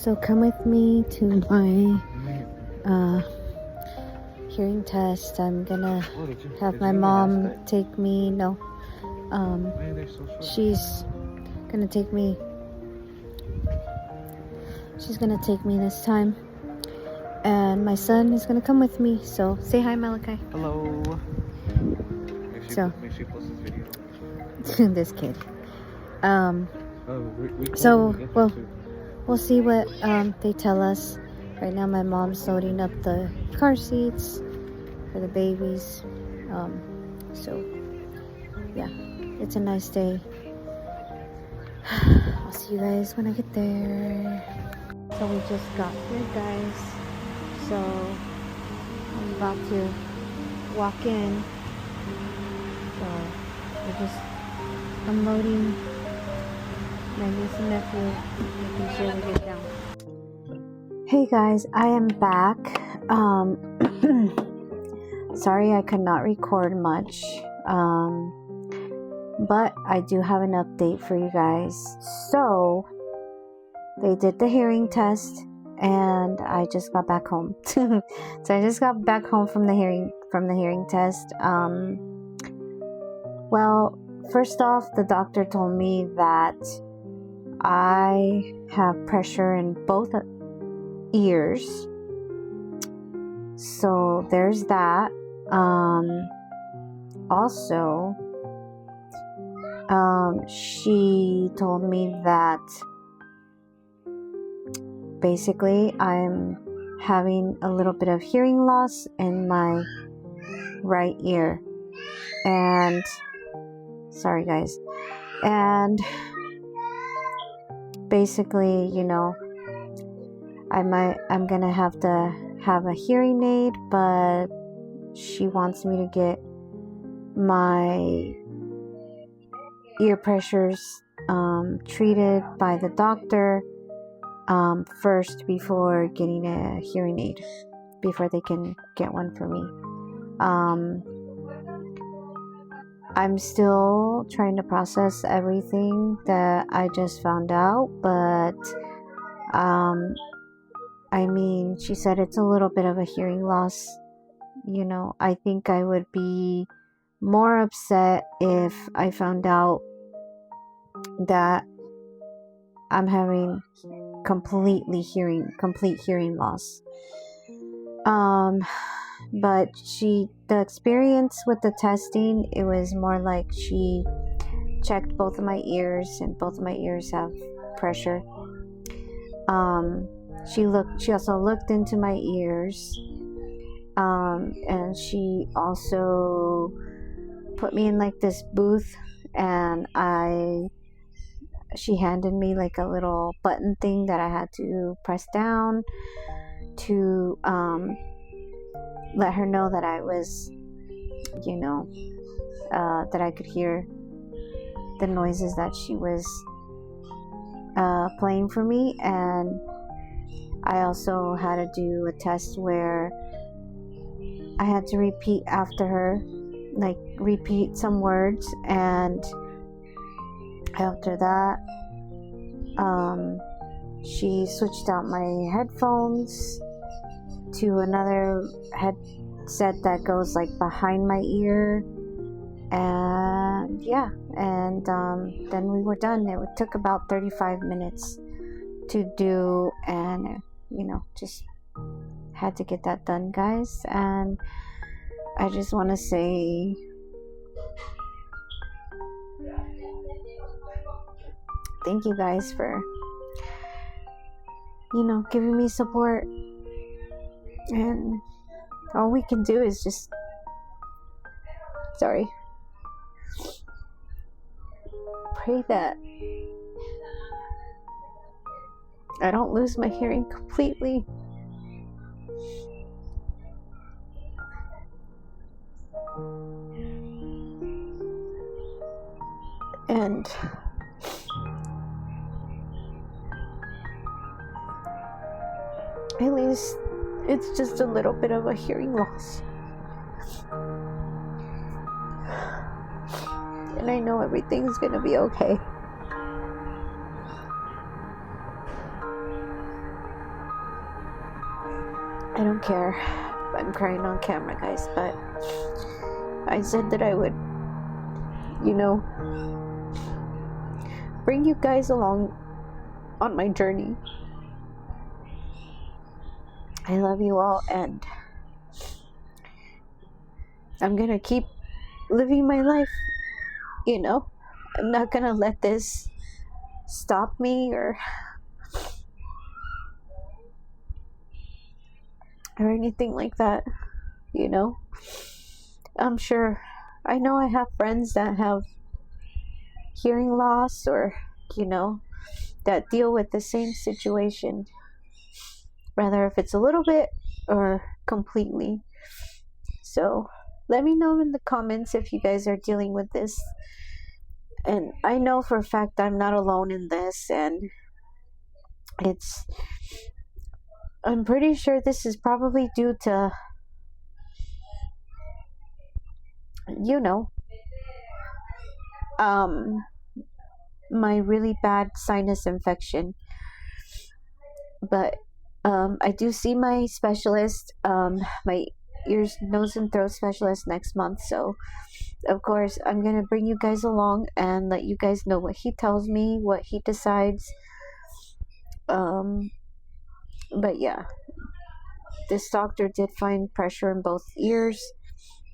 So come with me to my hearing test. I'm gonna have my mom take me. No, she's gonna take me. She's gonna take me this time, and my son is gonna come with me. So say hi, Malachi. Hello. Make sure you post this video. This kid. We'll see what they tell us. Right now my mom's loading up the car seats for the babies. So yeah, it's a nice day. I'll see you guys when I get there. So we just got here, guys. So I'm about to walk in. So we're just unloading my niece and nephew, making sure we get down. Hey guys, I am back. Sorry I could not record much, but I do have an update for you guys. So they did the hearing test, and I just got back home. So I just got back home from the hearing test. Well, first off, the doctor told me that I have pressure in both ears. So there's that. Also, she told me that basically I'm having a little bit of hearing loss in my right ear. And sorry guys. And basically, you know, I'm gonna have to have a hearing aid, but she wants me to get my ear pressures treated by the doctor first before getting a hearing aid, before they can get one for me. I'm still trying to process everything that I just found out, but I mean, she said it's a little bit of a hearing loss. You know, I think I would be more upset if I found out that I'm having complete hearing loss. But the experience with the testing, it was more like she checked both of my ears, and both of my ears have pressure. She also looked into my ears, and she also put me in like this booth, and she handed me like a little button thing that I had to press down to let her know that I was, you know, that I could hear the noises that she was playing for me. And I also had to do a test where I had to repeat after her, like repeat some words, and after that she switched out my headphones to another headset that goes like behind my ear, and yeah, and then we were done. It took about 35 minutes to do, and you know, just had to get that done, guys. And I just want to say thank you guys for, you know, giving me support. And all we can do is just pray that I don't lose my hearing completely. And at least it's just a little bit of a hearing loss. And I know everything's gonna be okay. I don't care. I'm crying on camera, guys, but I said that I would, you know, bring you guys along on my journey. I love you all, and I'm gonna keep living my life, you know. I'm not gonna let this stop me or anything like that, you know. I'm sure, I know I have friends that have hearing loss, or, you know, that deal with the same situation, whether if it's a little bit or completely. So let me know in the comments if you guys are dealing with this. And I know for a fact I'm not alone in this, and I'm pretty sure this is probably due to, you know, my really bad sinus infection. But I do see my specialist, my ears, nose, and throat specialist next month. So of course I'm gonna bring you guys along and let you guys know what he tells me, what he decides. But yeah, this doctor did find pressure in both ears.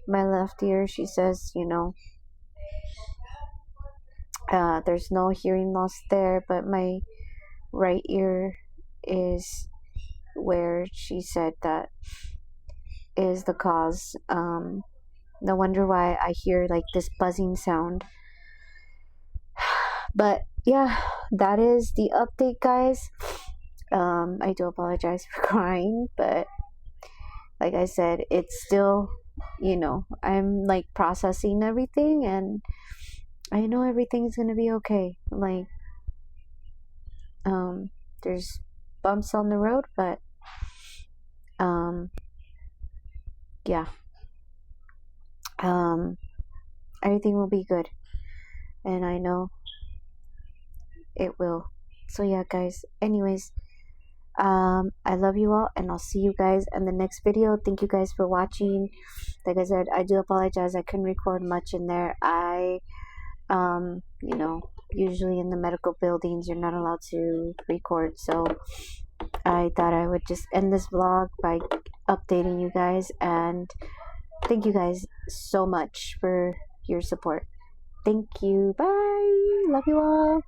My left ear, she says, you know, there's no hearing loss there, but my right ear is where she said that is the cause. No wonder why I hear like this buzzing sound. But yeah, that is the update, guys. I do apologize for crying, but like I said, it's still, you know, I'm like processing everything, and I know everything's gonna be okay. Like, there's bumps on the road, but yeah, everything will be good, and I know it will. So yeah, guys, anyways, I love you all, and I'll see you guys in the next video. Thank you guys for watching. Like I said, I do apologize, I couldn't record much in there. You know, usually in the medical buildings you're not allowed to record, so I thought I would just end this vlog by updating you guys, and thank you guys so much for your support. Thank you. Bye. Love you all.